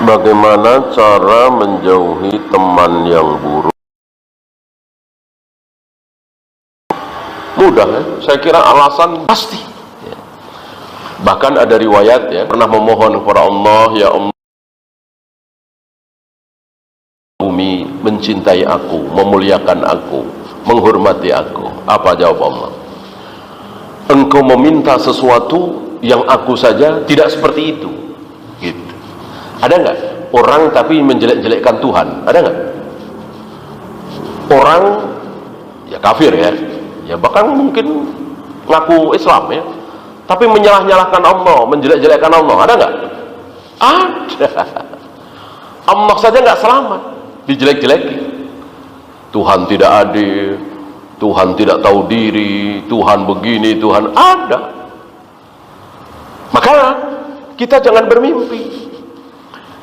Bagaimana cara menjauhi teman yang buruk? Mudah ya, saya kira alasan pasti ya. Bahkan ada riwayat ya, pernah memohon kepada Allah, ya Allah, bumi mencintai aku, memuliakan aku, menghormati aku. Apa jawab Allah? Engkau meminta sesuatu yang aku saja tidak seperti itu gitu. Ada nggak orang tapi menjelek-jelekkan Tuhan? Ada nggak orang ya kafir ya bahkan mungkin ngaku Islam ya, tapi menyalah-nyalahkan Allah, menjelek-jelekkan Allah? Ada nggak? Ada. Allah saja nggak selamat, dijelek-jelekin. Tuhan tidak adil, Tuhan tidak tahu diri, Tuhan begini, Tuhan ada. Maka kita jangan bermimpi.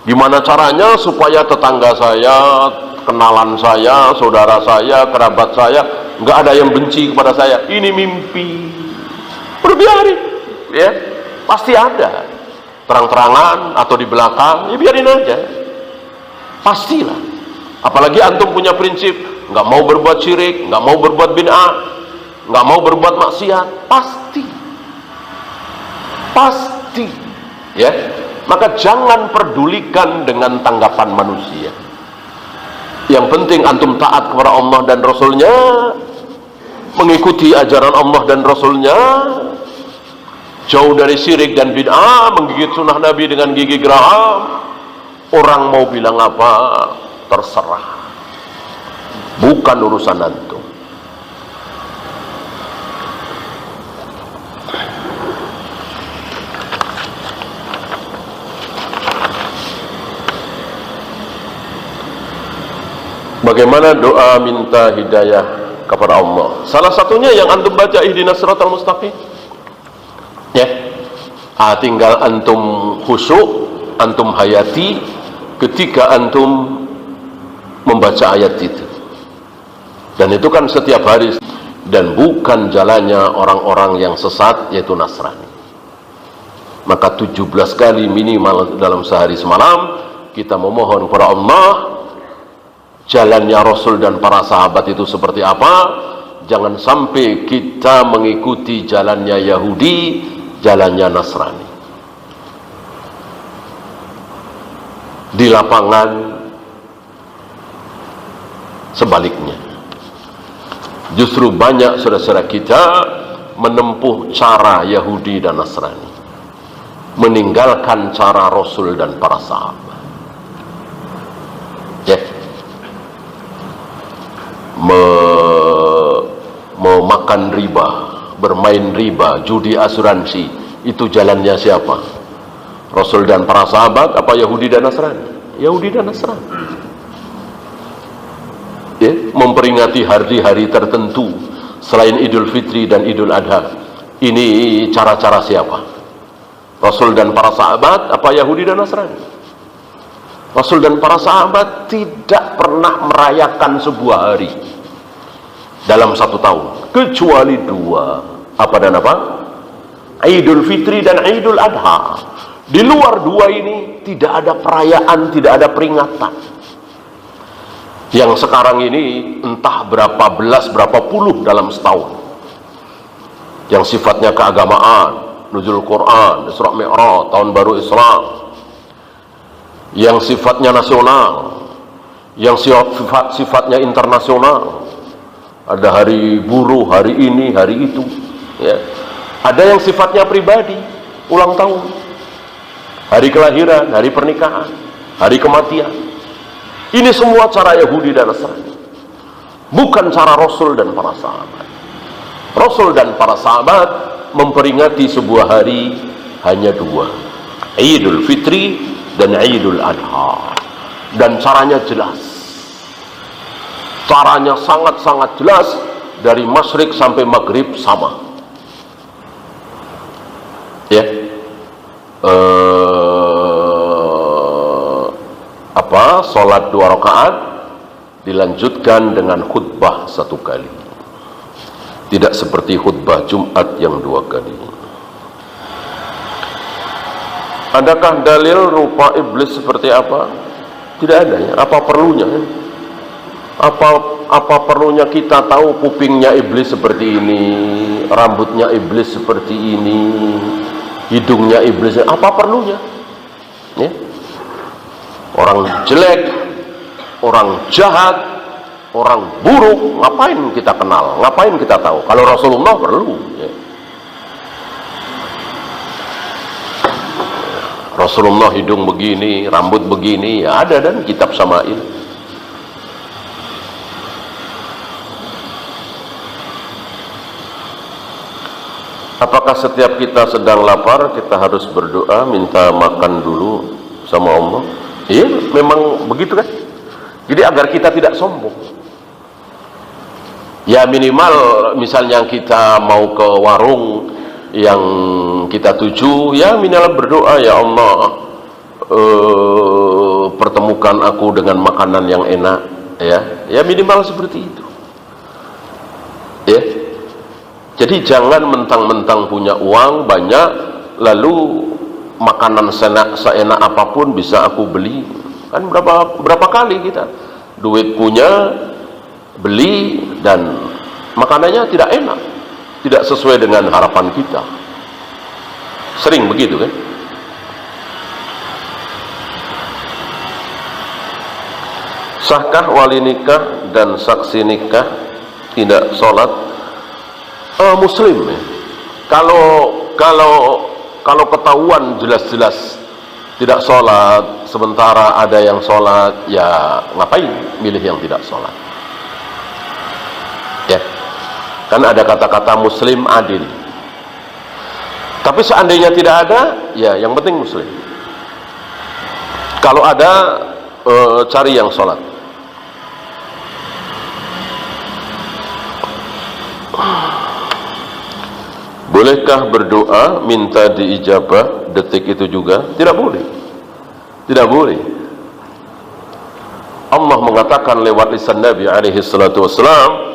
Gimana caranya supaya tetangga saya, kenalan saya, saudara saya, kerabat saya nggak ada yang benci kepada saya? Ini mimpi. Berbiarin ya, pasti ada terang-terangan atau di belakang, ya biarin aja, pastilah. Apalagi antum punya prinsip nggak mau berbuat syirik, nggak mau berbuat bid'ah, nggak mau berbuat maksiat, pasti ya. Maka jangan pedulikan dengan tanggapan manusia. Yang penting antum taat kepada Allah dan Rasulnya, mengikuti ajaran Allah dan Rasulnya, jauh dari syirik dan bid'ah, menggigit sunnah Nabi dengan gigi geraham. Orang mau bilang apa terserah, bukan urusan antum. Bagaimana doa minta hidayah kepada Allah? Salah satunya yang antum baca, ihdinas siratal mustaqim ya. Tinggal antum khusyuk, antum hayati ketika antum membaca ayat itu. Dan itu kan setiap hari, dan bukan jalannya orang-orang yang sesat, yaitu Nasrani. Maka 17 kali minimal dalam sehari semalam kita memohon kepada Allah, jalannya Rasul dan para sahabat itu seperti apa. Jangan sampai kita mengikuti jalannya Yahudi, jalannya Nasrani. Di lapangan sebaliknya, justru banyak saudara-saudara kita menempuh cara Yahudi dan Nasrani, meninggalkan cara Rasul dan para sahabat ya. Memakan riba, bermain riba, judi asuransi, itu jalannya siapa? Rasul dan para sahabat apa Yahudi dan Nasrani? Yahudi dan Nasrani ya. Memperingati hari-hari tertentu selain Idul Fitri dan Idul Adha, ini cara-cara siapa? Rasul dan para sahabat apa Yahudi dan Nasrani? Rasul dan para sahabat tidak pernah merayakan sebuah hari dalam satu tahun kecuali dua, apa dan apa? Idul Fitri dan Idul Adha. Di luar dua ini tidak ada perayaan, tidak ada peringatan. Yang sekarang ini entah berapa belas, berapa puluh dalam setahun, yang sifatnya keagamaan, nuzul Quran, Isra Mi'raj, tahun baru Islam, yang sifatnya nasional, yang sifatnya internasional. Ada hari buruh, hari ini, hari itu ya. Ada yang sifatnya pribadi, ulang tahun, hari kelahiran, hari pernikahan, hari kematian. Ini semua cara Yahudi dan Nasrani, bukan cara Rasul dan para sahabat. Rasul dan para sahabat memperingati sebuah hari hanya dua, Idul Fitri dan Idul Adha, dan caranya jelas, caranya sangat-sangat jelas, dari masyrik sampai maghrib sama ya. Sholat 2 rakaat dilanjutkan dengan khutbah 1 kali, tidak seperti khutbah Jumat yang 2 kali. Adakah dalil rupa iblis seperti apa? Tidak ada ya. Apa perlunya? Apa perlunya kita tahu kupingnya iblis seperti ini, rambutnya iblis seperti ini, hidungnya iblis? Apa perlunya? Ya. Orang jelek, orang jahat, orang buruk, ngapain kita kenal? Ngapain kita tahu? Kalau Rasulullah perlu. Ya. Rasulullah hidung begini, rambut begini, ya ada dan kitab Sama'il. Apakah setiap kita sedang lapar kita harus berdoa minta makan dulu sama Allah? Iya, memang begitu kan? Jadi agar kita tidak sombong. Ya minimal misalnya kita mau ke warung yang kita tuju, ya minimal berdoa, ya Allah pertemukan aku dengan makanan yang enak, ya minimal seperti itu. Ya. Jadi jangan mentang-mentang punya uang banyak lalu makanan seenak apapun bisa aku beli. Kan berapa kali kita duit punya beli dan makanannya tidak enak, tidak sesuai dengan harapan kita. Sering begitu kan? Sahkah wali nikah dan saksi nikah tidak sholat? Muslim ya. Kalau ketahuan jelas-jelas tidak sholat, sementara ada yang sholat, ya ngapain milih yang tidak sholat? Ya, kan ada kata-kata muslim adil. Tapi seandainya tidak ada, ya yang penting muslim. Kalau ada, cari yang sholat. Bolehkah berdoa minta diijabah detik itu juga? Tidak boleh. Tidak boleh. Allah mengatakan lewat lisan Nabi alaihi salatu wassalam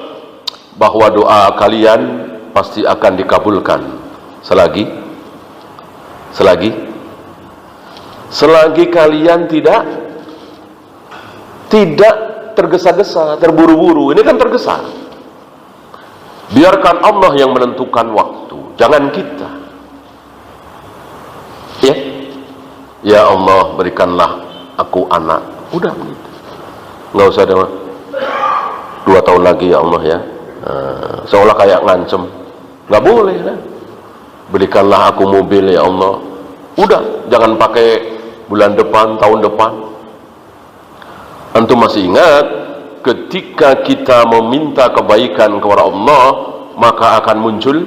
bahwa doa kalian pasti akan dikabulkan selagi kalian tidak tergesa-gesa, terburu-buru. Ini kan tergesa. Biarkan Allah yang menentukan waktu, jangan kita. Ya Allah berikanlah aku anak. Udah begitu. Nggak usah ada 2 tahun lagi ya Allah ya. Seolah kayak ngancem. Nggak boleh kan? Berikanlah aku mobil ya Allah. Udah, jangan pakai bulan depan, tahun depan. Antum masih ingat ketika kita meminta kebaikan kepada Allah, maka akan muncul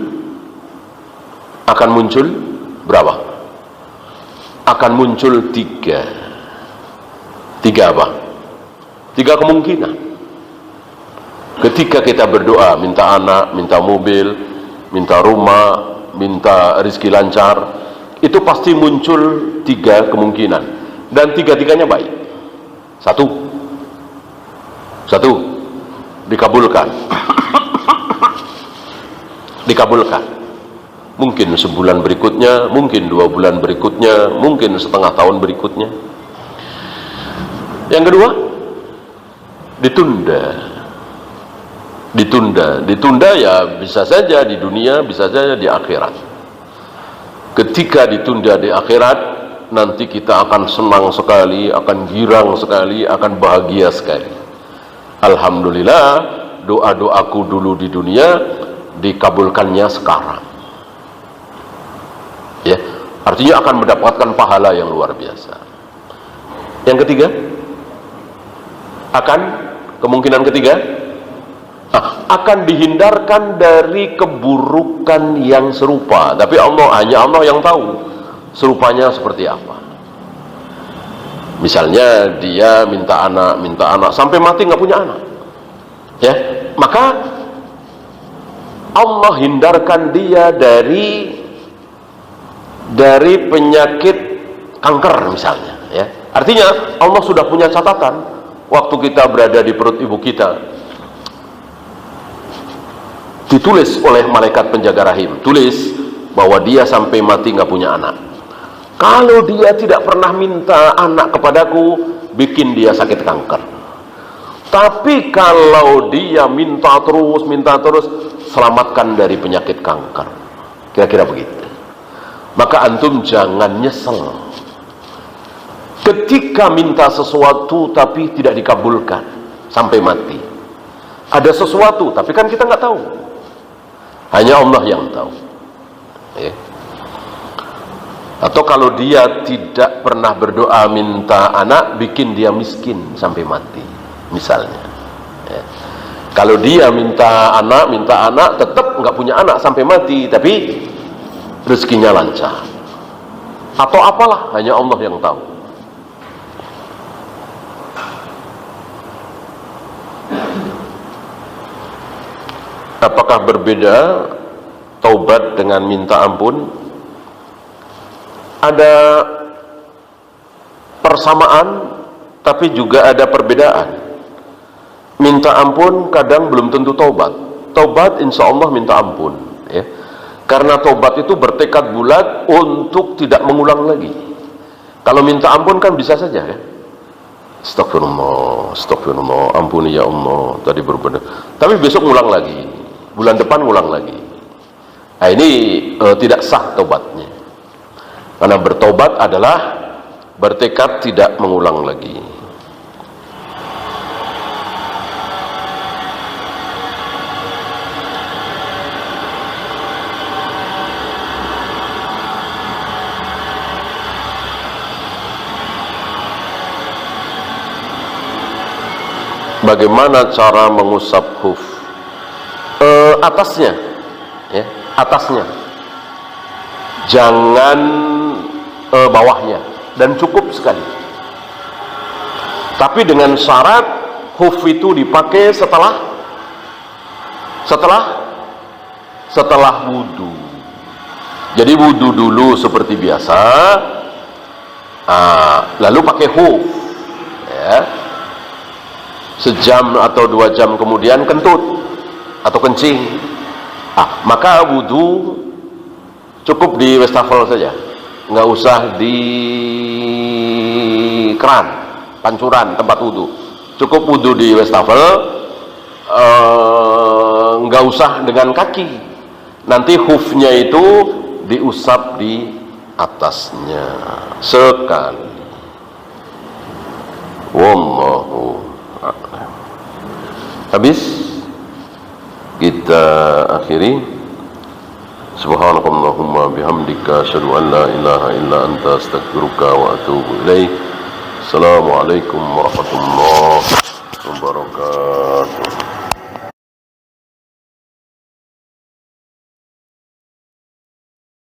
berapa? Akan muncul 3 apa? 3 kemungkinan. Ketika kita berdoa, minta anak, minta mobil, minta rumah, minta rezeki lancar, itu pasti muncul 3 kemungkinan, dan 3-tiganya baik. Satu dikabulkan. Dikabulkan. Mungkin sebulan berikutnya, mungkin 2 bulan berikutnya, mungkin setengah tahun berikutnya. Yang kedua, ditunda ya bisa saja di dunia, bisa saja di akhirat. Ketika ditunda di akhirat, nanti kita akan senang sekali, akan girang sekali, akan bahagia sekali. Alhamdulillah, doa-doaku dulu di dunia dikabulkannya sekarang. Ya, artinya akan mendapatkan pahala yang luar biasa. Yang ketiga, kemungkinan ketiga, akan dihindarkan dari keburukan yang serupa. Tapi hanya Allah yang tahu serupanya seperti apa. Misalnya dia minta anak sampai mati nggak punya anak, ya, maka Allah hindarkan dia dari penyakit kanker misalnya, ya. Artinya Allah sudah punya catatan waktu kita berada di perut ibu kita, ditulis oleh malaikat penjaga rahim, tulis bahwa dia sampai mati nggak punya anak. Kalau dia tidak pernah minta anak kepadaku, bikin dia sakit kanker. Tapi kalau dia minta terus, selamatkan dari penyakit kanker. Kira-kira begitu. Maka antum jangan nyesel ketika minta sesuatu tapi tidak dikabulkan sampai mati. Ada sesuatu tapi kan kita nggak tahu, hanya Allah yang tahu, ya. Atau kalau dia tidak pernah berdoa minta anak, bikin dia miskin sampai mati misalnya, ya. Kalau dia minta anak tetap nggak punya anak sampai mati, tapi rezekinya lancar atau apalah, hanya Allah yang tahu. Apakah berbeda taubat dengan minta ampun? Ada persamaan tapi juga ada perbedaan. Minta ampun kadang belum tentu taubat. Taubat insya Allah minta ampun, ya. Karena taubat itu bertekad bulat untuk tidak mengulang lagi. Kalau minta ampun kan bisa saja, ya. Astagfirullah, astagfirullah, ampuni ya Allah, tadi berbeda. Tapi besok ngulang lagi, bulan depan ngulang lagi. Nah, ini tidak sah taubatnya. Karena bertobat adalah bertekad tidak mengulang lagi. Bagaimana cara mengusap khuf? Atasnya, ya, atasnya. Jangan bawahnya, dan cukup sekali. Tapi dengan syarat khuf itu dipakai setelah wudu. Jadi wudu dulu seperti biasa, lalu pakai khuf, ya. Sejam atau 2 jam kemudian kentut atau kencing, maka wudu cukup di wastafel saja, nggak usah di keran, pancuran tempat wudu. Cukup wudu di wastafel, nggak usah dengan kaki. Nanti khufnya itu diusap di atasnya sekali. Wallahu a'lam. Habis kita akhiri. Subhanakallahumma bihamdika asyhadu an la ilaha illa anta astaghfiruka wa atubu ilaik. Assalamualaikum warahmatullahi